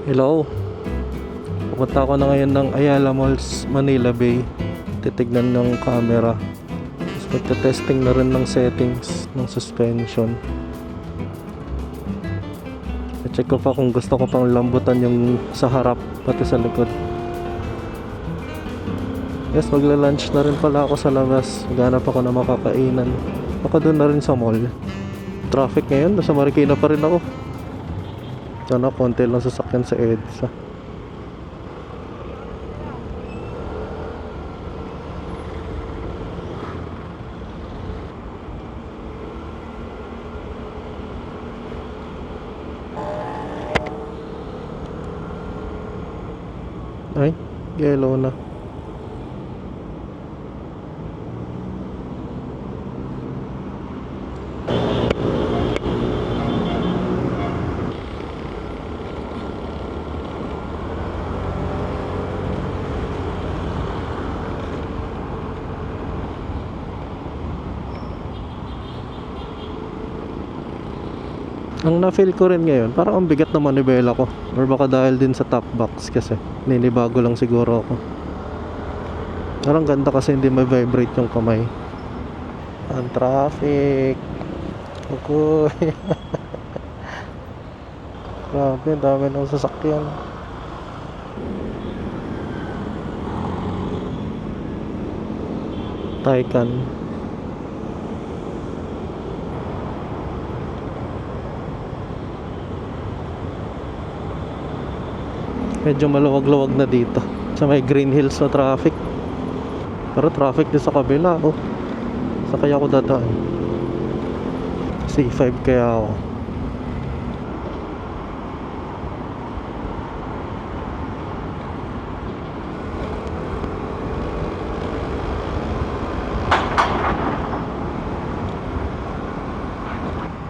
Hello. Pupunta ako na ngayon ng Ayala Malls, Manila Bay. Titignan ng camera. Tapos magta-testing na rin ng settings ng suspension. I-check ko pa kung gusto ko pang lambutan yung sa harap pati sa likod. Yes, magla-lunch na rin pala ako sa labas. Maghanap ako na makakainan. Baka doon na rin sa mall. Traffic ngayon, nasa Marikina pa rin ako. Sana konti lang sasakyan sa EDSA. Ay, yellow na. Ang na-feel ko rin ngayon, parang ang bigat na manibela ko. Or baka dahil din sa top box kasi ninibago lang siguro ako. Parang ganda kasi hindi may vibrate yung kamay. Ang traffic. Okay. Grabe, dami ng sasakyan. Taycan. Medyo maluwag-luwag na dito sa may Green Hills na traffic. Pero traffic din sa kabila. Oh, sa kaya ako dadaan C5 kaya ako.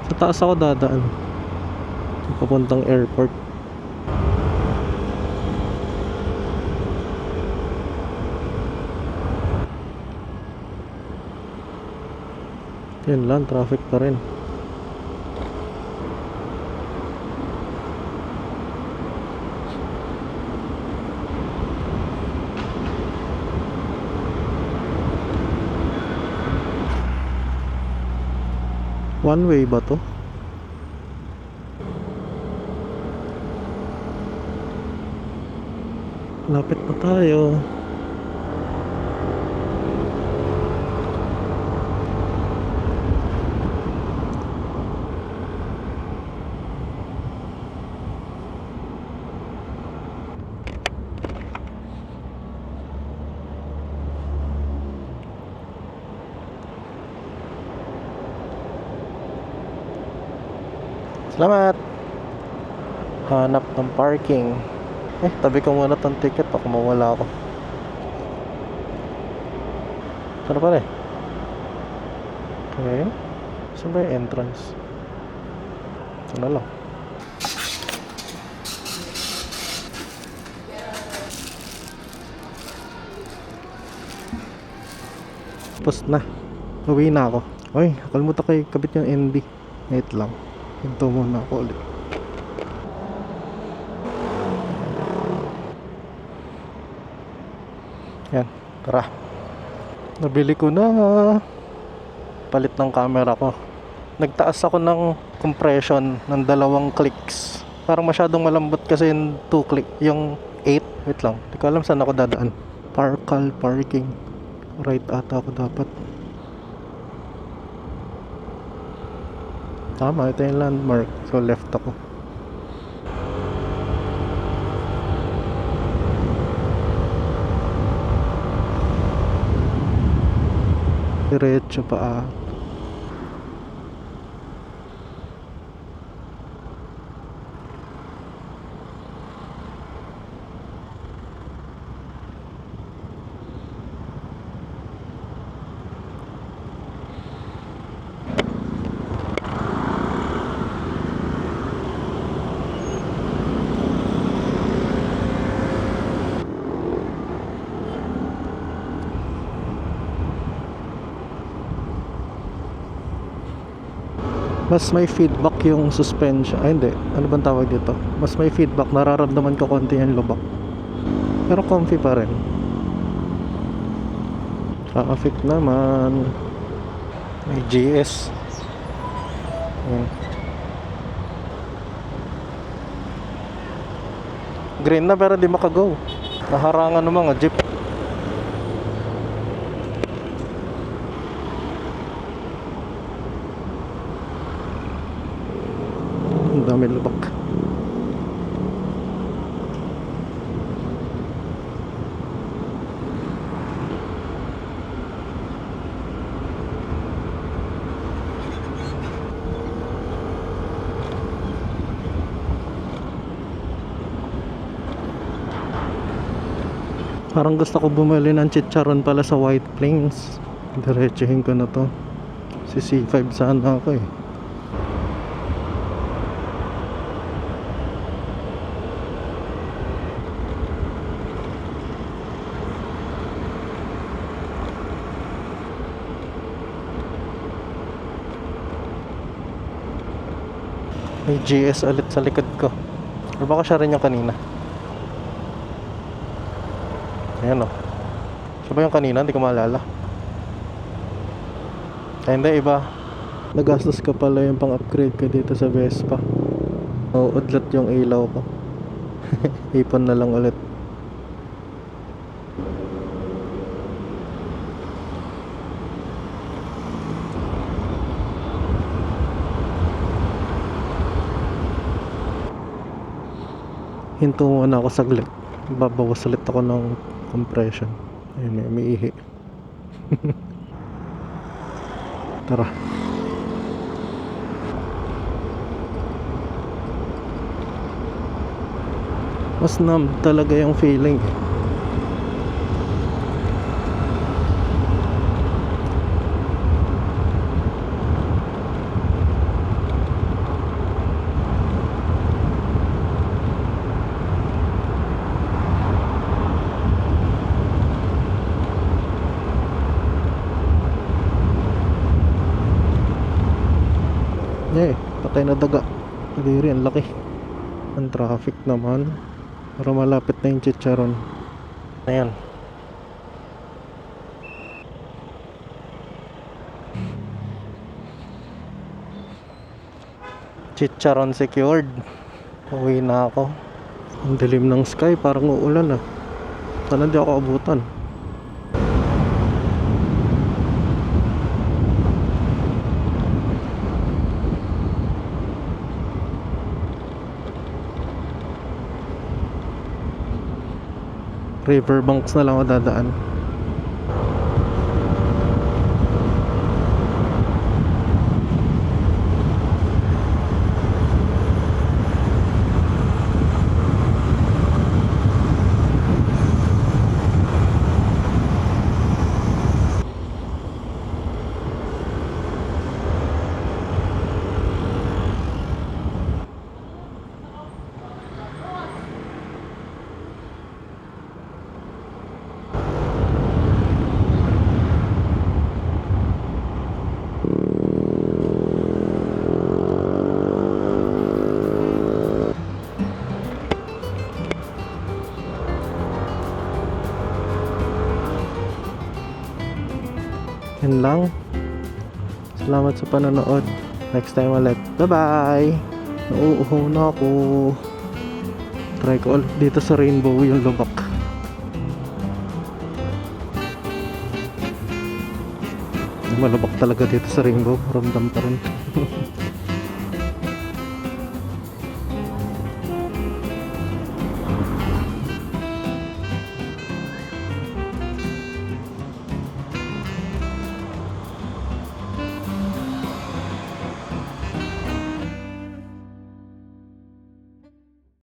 Sa taas ako dadaan papuntang airport. Yan lang, traffic pa rin. One way ba to? Lapit na tayo. Salamat. Hanap ng parking. Tabi ko muna tong ticket baka mawala ako. Saan pa rin? Okay. Saan ba yung entrance? Ito na lang. Tapos na. Uwi na ako. Uy, nakalimutan ko kabit yung ND. Wait lang. Hinto muna ako ulit. Yan, tara. Nabili ko na. Palit ng camera ko. Nagtaas ako ng compression ng 2 clicks. Parang masyadong malambot kasi yung 2 click. Yung 8. Wait lang, hindi ko alam saan ako dadaan. Parkal parking. Right ata ako dapat. Tama, ito yung landmark. So left ako. Diretso pa. Mas may feedback yung suspension. Ay hindi, ano bang tawag dito? Mas may feedback, nararamdaman ko konti yung lubak. Pero comfy pa rin. Traffic naman. May GS. Ayan. Green na pero di makago. Naharangan ng mga jeep. Ang dami lubak. Parang gusto ko bumili ng chicharon pala sa White Plains. Diretsuhin ko na to. Si C5 sana ako eh. May GS ulit sa likod ko. O baka siya rin yung kanina. Ayan o. Siya ba yung kanina? Hindi ko maalala. Ay hindi, iba. Nagastos ka pala yung pang-upgrade ko dito sa Vespa. Udlot yung ilaw ko. Ipon na lang ulit. Hinto muna ako saglit. Babawas ulit ako ng compression. Ayun, may ihi. Tara. Mas numb talaga yung feeling eh. Patay na daga. Kadiri, ang laki. Ang traffic naman. Pero malapit na yung chicharon. Ayan. Chicharon secured. Uwi na ako. Ang dilim ng sky, parang uulan ah. Sana di ako abutan. Riverbanks na lang ako dadaan. Yan lang. Salamat sa panonood. Next time ulit. Bye-bye! Nauuhaw na ako. Try ko ulit dito sa Rainbow yung lubak. Malubak talaga dito sa Rainbow. Ramdam pa rin.